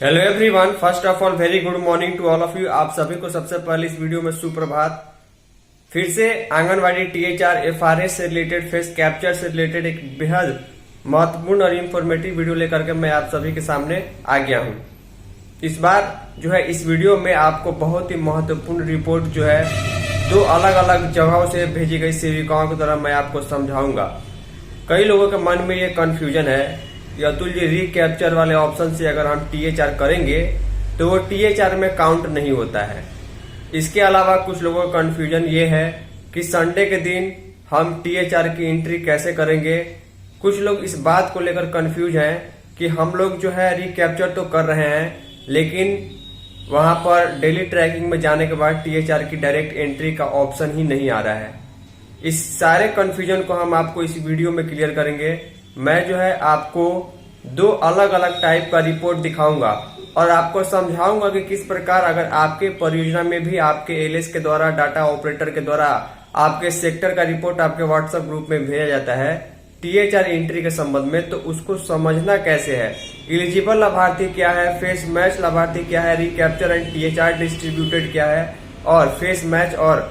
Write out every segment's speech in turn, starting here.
Hello everyone, first of all very good morning to all of you. आप सभी को सबसे पहले इस वीडियो में सुप्रभात। फिर से आंगनवाड़ी टीएचआर एफआरएस से रिलेटेड, फेस कैप्चर से रिलेटेड एक बेहद महत्वपूर्ण और इन्फॉर्मेटिव वीडियो लेकर के मैं आप सभी के सामने आ गया हूं। इस बार जो है इस वीडियो में आपको बहुत ही महत्वपूर्ण रिपोर्ट जो है दो अलग अलग जगहों से भेजी गई सेविकाओं की तरह मैं आपको समझाऊंगा। कई लोगों के मन में ये कंफ्यूजन है कि अतुल जी, रिकैप्चर वाले ऑप्शन से अगर हम टीएचआर करेंगे तो वो टीएचआर में काउंट नहीं होता है। इसके अलावा कुछ लोगों का कंफ्यूजन ये है कि संडे के दिन हम टीएचआर की एंट्री कैसे करेंगे। कुछ लोग इस बात को लेकर कंफ्यूज हैं कि हम लोग जो है रिकैप्चर तो कर रहे हैं, लेकिन वहां पर डेली ट्रैकिंग में जाने के बाद टीएचआर की डायरेक्ट एंट्री का ऑप्शन ही नहीं आ रहा है। इस सारे कंफ्यूजन को हम आपको इस वीडियो में क्लियर करेंगे। मैं जो है आपको दो अलग अलग टाइप का रिपोर्ट दिखाऊंगा और आपको समझाऊंगा कि किस प्रकार अगर आपके परियोजना में भी आपके एलएस के द्वारा, डाटा ऑपरेटर के द्वारा आपके सेक्टर का रिपोर्ट आपके व्हाट्सएप ग्रुप में भेजा जाता है टीएचआर एंट्री के संबंध में, तो उसको समझना कैसे है, एलिजिबल लाभार्थी क्या है, फेस मैच लाभार्थी क्या है, रिकैप्चर एंड टीएचआर डिस्ट्रीब्यूटेड क्या है, और फेस मैच और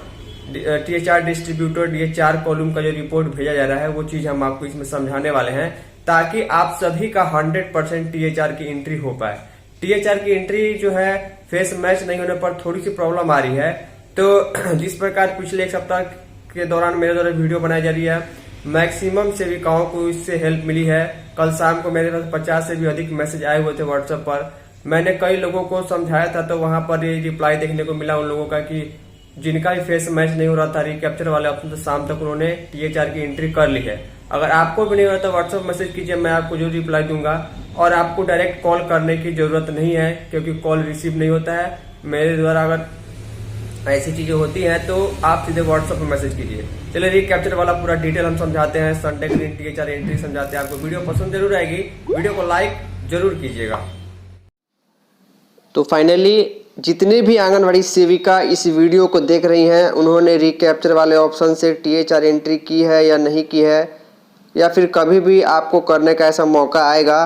टीएचआर डिस्ट्रीब्यूटेड, ये 4 कॉलम का जो रिपोर्ट भेजा जा रहा है वो चीज हम आपको इसमें समझाने वाले हैं, ताकि आप सभी का 100% टीएचआर की एंट्री हो पाए। टीएचआर की एंट्री जो है फेस मैच नहीं होने पर थोड़ी सी प्रॉब्लम आ रही है। तो जिस प्रकार पिछले एक सप्ताह के दौरान मेरे द्वारा वीडियो बनाई जा रही है, मैक्सिमम सेविकाओं को इससे हेल्प मिली है। कल शाम को मेरे पास 50 से भी अधिक मैसेज आए हुए थे व्हाट्सएप पर। मैंने कई लोगों को समझाया था, तो वहां पर ये रिप्लाई देखने को मिला उन लोगों का कि जिनका भी फेस मैच नहीं हो रहा था रिकैप्चर वाले ऑप्शन, तो शाम तक उन्होंने टीएचआर की एंट्री कर ली है। अगर आपको भी नहीं हो रहा तो व्हाट्सएप मैसेज कीजिए, मैं आपको जो रिप्लाई दूंगा। और आपको डायरेक्ट कॉल करने की जरूरत नहीं है, क्योंकि कॉल रिसीव नहीं होता है मेरे द्वारा। अगर ऐसी चीजें होती हैं तो आप सीधे व्हाट्सएप पर मैसेज कीजिए। चलिए, रिकैप्चर वाला पूरा डिटेल हम समझाते हैं, संडे के दिन टीएचआर एंट्री समझाते हैं। आपको वीडियो पसंद जरूर आएगी, वीडियो को लाइक जरूर कीजिएगा। तो फाइनली जितने भी आंगनवाड़ी सेविका इस वीडियो को देख रही हैं, उन्होंने रिकैप्चर वाले ऑप्शन से टीएचआर एंट्री की है या नहीं की है, या फिर कभी भी आपको करने का ऐसा मौका आएगा,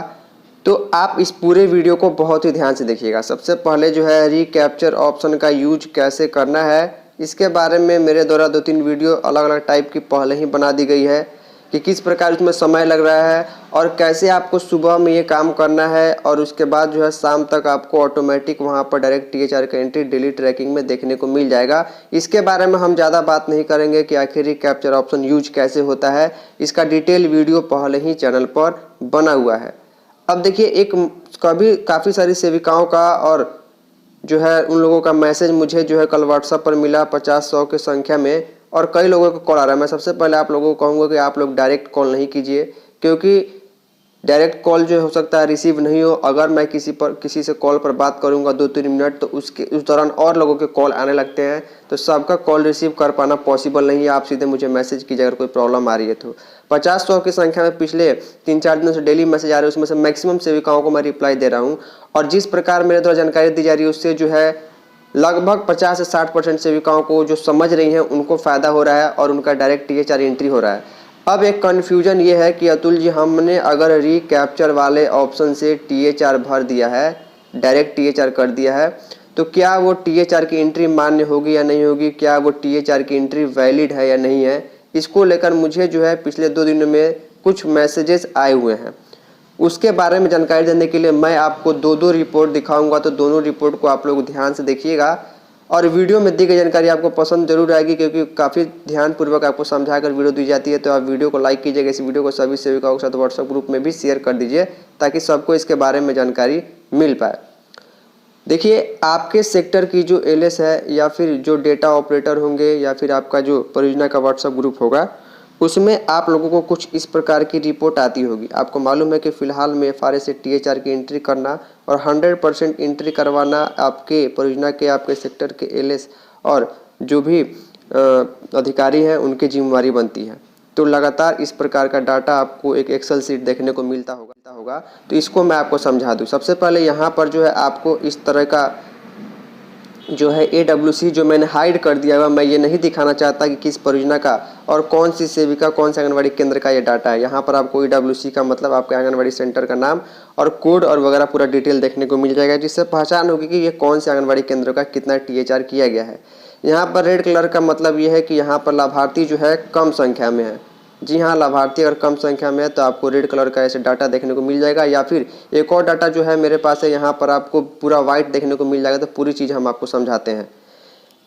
तो आप इस पूरे वीडियो को बहुत ही ध्यान से देखिएगा। सबसे पहले जो है रिकैप्चर ऑप्शन का यूज कैसे करना है, इसके बारे में मेरे द्वारा 2-3 वीडियो अलग अलग टाइप की पहले ही बना दी गई है कि किस प्रकार उसमें समय लग रहा है और कैसे आपको सुबह में ये काम करना है, और उसके बाद जो है शाम तक आपको ऑटोमेटिक वहाँ पर डायरेक्ट टीएचआर का एंट्री डेली ट्रैकिंग में देखने को मिल जाएगा। इसके बारे में हम ज़्यादा बात नहीं करेंगे कि आखिर कैप्चर ऑप्शन यूज कैसे होता है। इसका डिटेल वीडियो पहले ही चैनल पर बना हुआ है। अब देखिए, एक काफ़ी सारी सेविकाओं का और जो है उन लोगों का मैसेज मुझे जो है कल व्हाट्सएप पर मिला 50-100 की संख्या में, और कई लोगों को कॉल आ रहा है। मैं सबसे पहले आप लोगों को कहूँगा कि आप लोग डायरेक्ट कॉल नहीं कीजिए, क्योंकि डायरेक्ट कॉल जो हो सकता है रिसीव नहीं हो। अगर मैं किसी से कॉल पर बात करूंगा 2-3 मिनट, तो उस दौरान और लोगों के कॉल आने लगते हैं, तो सबका कॉल रिसीव कर पाना पॉसिबल नहीं है। आप सीधे मुझे मैसेज कीजिए अगर कोई प्रॉब्लम आ रही है तो। 50-100 की संख्या में पिछले 3-4 दिनों से डेली मैसेज आ रहे हैं, उसमें से मैक्सिमम सेविकाओं को मैं रिप्लाई दे रहा हूँ। और जिस प्रकार मेरे द्वारा जानकारी दी जा रही है, उससे जो है लगभग 50 से 60% सेविकाओं को जो समझ रही हैं उनको फ़ायदा हो रहा है और उनका डायरेक्ट टीएचआर एंट्री हो रहा है। अब एक कन्फ्यूजन ये है कि अतुल जी, हमने अगर रिकैप्चर वाले ऑप्शन से टीएचआर भर दिया है, डायरेक्ट टीएचआर कर दिया है, तो क्या वो टीएचआर की एंट्री मान्य होगी या नहीं होगी, क्या वो टीएचआर की एंट्री वैलिड है या नहीं है। इसको लेकर मुझे जो है पिछले 2 दिनों में कुछ मैसेजेस आए हुए हैं। उसके बारे में जानकारी देने के लिए मैं आपको 2-2 रिपोर्ट दिखाऊंगा, तो दोनों रिपोर्ट को आप लोग ध्यान से देखिएगा और वीडियो में दी गई जानकारी आपको पसंद जरूर आएगी, क्योंकि काफ़ी ध्यानपूर्वक आपको समझाकर वीडियो दी जाती है। तो आप वीडियो को लाइक कीजिएगा, इस वीडियो को सभी सेविकाओं के साथ व्हाट्सएप ग्रुप में भी शेयर कर दीजिए, ताकि सबको इसके बारे में जानकारी मिल पाए। देखिए, आपके सेक्टर की जो एलएस है, या फिर जो डेटा ऑपरेटर होंगे, या फिर आपका जो परियोजना का व्हाट्सएप ग्रुप होगा, उसमें आप लोगों को कुछ इस प्रकार की रिपोर्ट आती होगी। आपको मालूम है कि फिलहाल में एफआरएस से टीएचआर की एंट्री करना और 100% एंट्री करवाना आपके परियोजना के, आपके सेक्टर के एलएस और जो भी अधिकारी हैं उनकी जिम्मेवारी बनती है। तो लगातार इस प्रकार का डाटा आपको एक एक्सेल सीट देखने को मिलता होगा। तो इसको मैं आपको समझा दूँ। सबसे पहले यहाँ पर जो है आपको इस तरह का जो है AWC जो मैंने हाइड कर दिया हुआ, मैं ये नहीं दिखाना चाहता कि किस परियोजना का और कौन सी सेविका कौन से आंगनबाड़ी केंद्र का ये डाटा है। यहाँ पर आपको AWC का मतलब आपके आंगनबाड़ी सेंटर का नाम और कोड और वगैरह पूरा डिटेल देखने को मिल जाएगा, जिससे पहचान होगी कि ये कौन से आंगनबाड़ी केंद्र का कितना THR किया गया है। यहाँ पर रेड कलर का मतलब ये है कि यहाँ पर लाभार्थी जो है कम संख्या में है। जी हाँ, लाभार्थी अगर कम संख्या में है तो आपको रेड कलर का ऐसे डाटा देखने को मिल जाएगा, या फिर एक और डाटा जो है मेरे पास है, यहाँ पर आपको पूरा वाइट देखने को मिल जाएगा। तो पूरी चीज़ हम आपको समझाते हैं।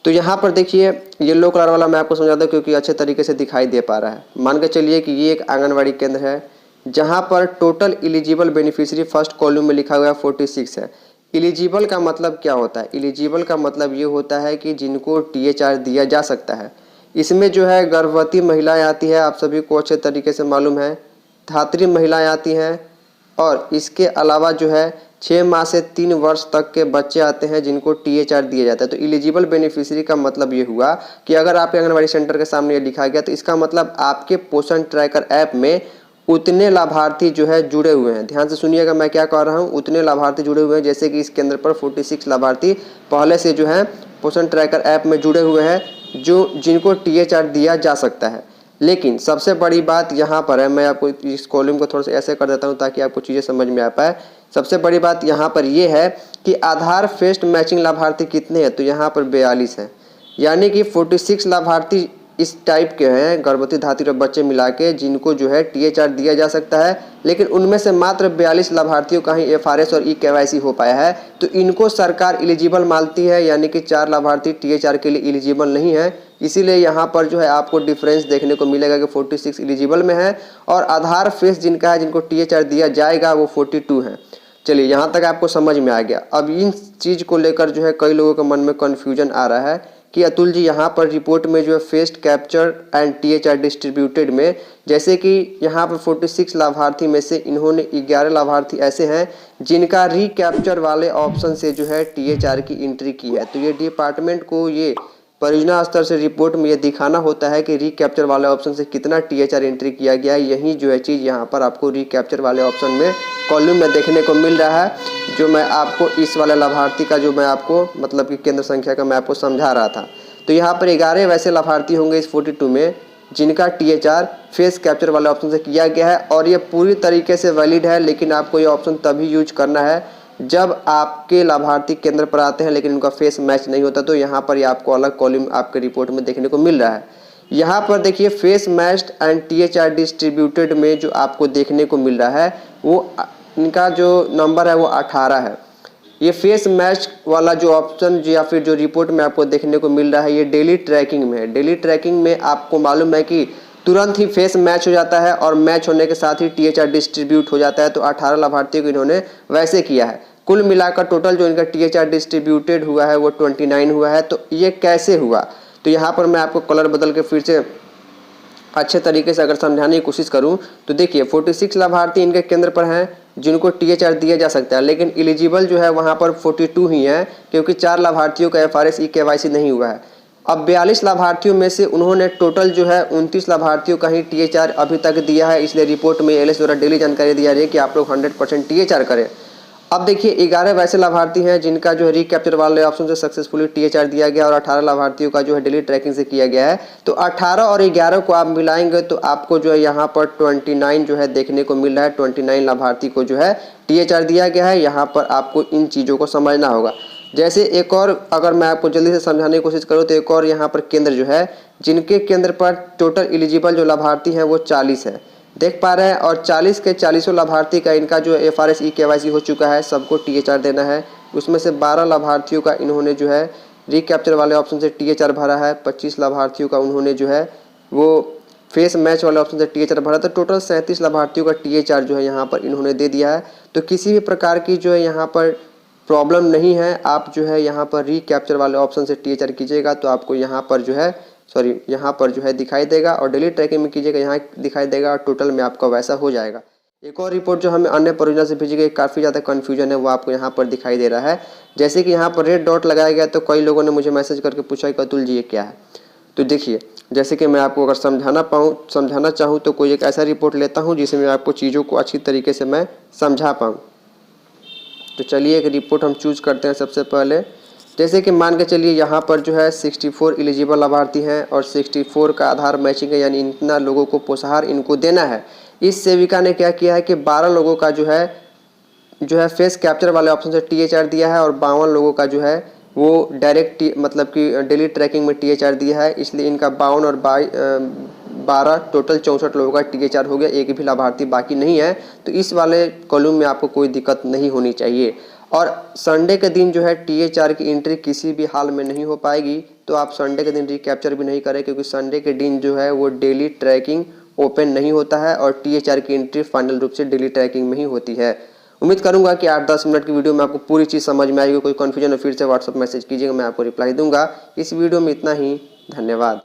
तो यहाँ पर देखिए येलो कलर वाला मैं आपको समझाता हूँ क्योंकि अच्छे तरीके से दिखाई दे पा रहा है। मान के चलिए कि ये एक आंगनबाड़ी केंद्र है जहाँ पर total eligible beneficiary first column में लिखा हुआ है 46 है। एलिजिबल का मतलब क्या होता है? एलिजिबल का मतलब ये होता है कि जिनको THR दिया जा सकता है। इसमें जो है गर्भवती महिलाएं आती है, आप सभी को अच्छे तरीके से मालूम है, धात्री महिलाएं आती हैं, और इसके अलावा जो है 6 माह से 3 वर्ष तक के बच्चे आते हैं जिनको THR दिया जाता है। तो एलिजिबल बेनिफिशियरी का मतलब ये हुआ कि अगर आपके आंगनबाड़ी सेंटर के सामने ये लिखा गया तो इसका मतलब आपके पोषण ट्रैकर ऐप में उतने लाभार्थी जो है जुड़े हुए हैं। ध्यान से सुनिएगा मैं क्या कह रहा हूँ, उतने लाभार्थी जुड़े हुए हैं। जैसे कि इस केंद्र पर 46 लाभार्थी पहले से जो है पोषण ट्रैकर ऐप में जुड़े हुए हैं जिनको THR दिया जा सकता है। लेकिन सबसे बड़ी बात यहाँ पर है, मैं आपको इस कॉलम को थोड़ा सा ऐसे कर देता हूँ ताकि आपको चीज़ें समझ में आ पाए। सबसे बड़ी बात यहाँ पर ये है कि आधार फेस्ट मैचिंग लाभार्थी कितने हैं, तो यहाँ पर 42 हैं। यानी कि 46 लाभार्थी इस टाइप के हैं, गर्भवती धात्री और बच्चे मिला के, जिनको जो है THR दिया जा सकता है। लेकिन उनमें से मात्र 42 लाभार्थियों का ही FRS और eKYC हो पाया है। तो इनको सरकार एलिजिबल मानती है, यानी कि 4 लाभार्थी THR के लिए एलिजिबल नहीं है। इसीलिए यहाँ पर जो है आपको डिफरेंस देखने को मिलेगा कि 46 एलिजिबल में है और आधार फेस जिनका है, जिनको THR दिया जाएगा, वो 42 है। चलिए यहाँ तक आपको समझ में आ गया। अब इन चीज़ को लेकर जो है कई लोगों के मन में कन्फ्यूजन आ रहा है कि अतुल जी यहाँ पर रिपोर्ट में जो है fest capture and THR distributed में, जैसे कि यहाँ पर 46 लाभार्थी में से इन्होंने 11 लाभार्थी ऐसे हैं जिनका रिकैप्चर वाले ऑप्शन से जो है THR की एंट्री की है। तो ये डिपार्टमेंट को ये परियोजना स्तर से रिपोर्ट में ये दिखाना होता है कि रिकैप्चर वाले ऑप्शन से कितना THR एंट्री किया गया है। यही जो है चीज़ यहाँ पर आपको रिकैप्चर वाले ऑप्शन में कॉलम में देखने को मिल रहा है, जो मैं आपको इस वाले लाभार्थी का जो मैं आपको मतलब कि केंद्र संख्या का मैं आपको समझा रहा था। तो यहाँ पर 11 वैसे लाभार्थी होंगे इस 42 में जिनका THR फेस कैप्चर वाले ऑप्शन से किया गया है, और ये पूरी तरीके से वैलिड है। लेकिन आपको ये ऑप्शन तभी यूज करना है जब आपके लाभार्थी केंद्र पर आते हैं लेकिन उनका फेस मैच नहीं होता। तो यहाँ पर ये आपको अलग कॉलम आपके रिपोर्ट में देखने को मिल रहा है। यहाँ पर देखिए face matched and THR distributed में जो आपको देखने को मिल रहा है वो इनका जो नंबर है वो 18 है। ये फेस मैच वाला जो ऑप्शन या फिर जो रिपोर्ट में आपको देखने को मिल रहा है ये डेली ट्रैकिंग में है। डेली ट्रैकिंग में आपको मालूम है कि तुरंत ही फेस मैच हो जाता है और मैच होने के साथ ही THR डिस्ट्रीब्यूट हो जाता है। तो 18 लाभार्थियों को इन्होंने वैसे किया है। कुल मिलाकर टोटल जो इनका THR डिस्ट्रीब्यूटेड हुआ है वो 29 हुआ है। तो ये कैसे हुआ, तो यहाँ पर मैं आपको कलर बदल के फिर से अच्छे तरीके से अगर समझाने की कोशिश करूं तो देखिए 46 लाभार्थी इनके केंद्र पर हैं जिनको THR दिया जा सकता है, लेकिन एलिजिबल जो है वहां पर 42 ही है क्योंकि 4 लाभार्थियों का FRS eKYC नहीं हुआ है। अब 42 लाभार्थियों में से उन्होंने टोटल जो है 29 लाभार्थियों का ही THR अभी तक दिया है। इसलिए रिपोर्ट में LS द्वारा डेली जानकारी दिया रही है कि आप लोग 100% THR करें। अब देखिए 11 वैसे लाभार्थी हैं जिनका जो है रिकैप्चर वाले ऑप्शन से सक्सेसफुली THR दिया गया और 18 लाभार्थियों का जो है डेली ट्रैकिंग से किया गया है। तो 18 और 11 को आप मिलाएंगे तो आपको जो है यहाँ पर 29 जो है देखने को मिल रहा है। 29 लाभार्थी को जो है THR दिया गया है। यहाँ पर आपको इन चीज़ों को समझना होगा। जैसे एक और अगर मैं आपको जल्दी से समझाने की कोशिश करूँ तो एक और यहाँ पर केंद्र जो है जिनके केंद्र पर टोटल एलिजिबल जो लाभार्थी हैं वो 40 है, देख पा रहे हैं। और 40 के 40 लाभार्थी का इनका जो FRS eKYC हो चुका है, सबको THR देना है। उसमें से 12 लाभार्थियों का इन्होंने जो है रिकैप्चर वाले ऑप्शन से THR भरा है। 25 लाभार्थियों का उन्होंने जो है वो फेस मैच वाले ऑप्शन से THR भरा। तो टोटल 37 लाभार्थियों का THR जो है यहाँ पर इन्होंने दे दिया है। तो किसी भी प्रकार की जो है यहाँ पर प्रॉब्लम नहीं है। आप जो है यहाँ पर रिकैप्चर वाले ऑप्शन से THR कीजिएगा तो आपको यहाँ पर जो है यहाँ पर जो है दिखाई देगा, और डेली ट्रैकिंग में कीजिएगा यहाँ दिखाई देगा, और टोटल में आपका वैसा हो जाएगा। एक और रिपोर्ट जो हमें अन्य परियोजना से भेजी गई, काफ़ी ज़्यादा कन्फ्यूजन है, वो आपको यहाँ पर दिखाई दे रहा है। जैसे कि यहाँ पर रेड डॉट लगाया गया तो कई लोगों ने मुझे मैसेज करके पूछा कि अतुल जी ये क्या है। तो देखिए जैसे कि मैं आपको अगर समझाना चाहूँ तो कोई एक ऐसा रिपोर्ट लेता हूँ जिसमें आपको चीज़ों को अच्छी तरीके से मैं समझा पाऊँ। तो चलिए एक रिपोर्ट हम चूज़ करते हैं। सबसे पहले जैसे कि मान के चलिए यहाँ पर जो है 64 एलिजिबल लाभार्थी हैं और 64 का आधार मैचिंग है, यानी इतना लोगों को पोषाहार इनको देना है। इस सेविका ने क्या किया है कि 12 लोगों का जो है फेस कैप्चर वाले ऑप्शन से THR दिया है और 52 लोगों का जो है वो डायरेक्ट मतलब कि डेली ट्रैकिंग में THR दिया है। इसलिए इनका 52 और 12 टोटल 64 लोगों का THR हो गया, एक भी लाभार्थी बाकी नहीं है। तो इस वाले कॉलम में आपको कोई दिक्कत नहीं होनी चाहिए। और संडे के दिन जो है THR की एंट्री किसी भी हाल में नहीं हो पाएगी, तो आप संडे के दिन रिकैप्चर भी नहीं करें, क्योंकि संडे के दिन जो है वो डेली ट्रैकिंग ओपन नहीं होता है और THR की एंट्री फाइनल रूप से डेली ट्रैकिंग में ही होती है। उम्मीद करूंगा कि 8-10 मिनट की वीडियो में आपको पूरी चीज़ समझ में आएगी। कोई कन्फ्यूजन हो फिर से व्हाट्सअप मैसेज कीजिएगा, मैं आपको रिप्लाई दूंगा। इस वीडियो में इतना ही, धन्यवाद।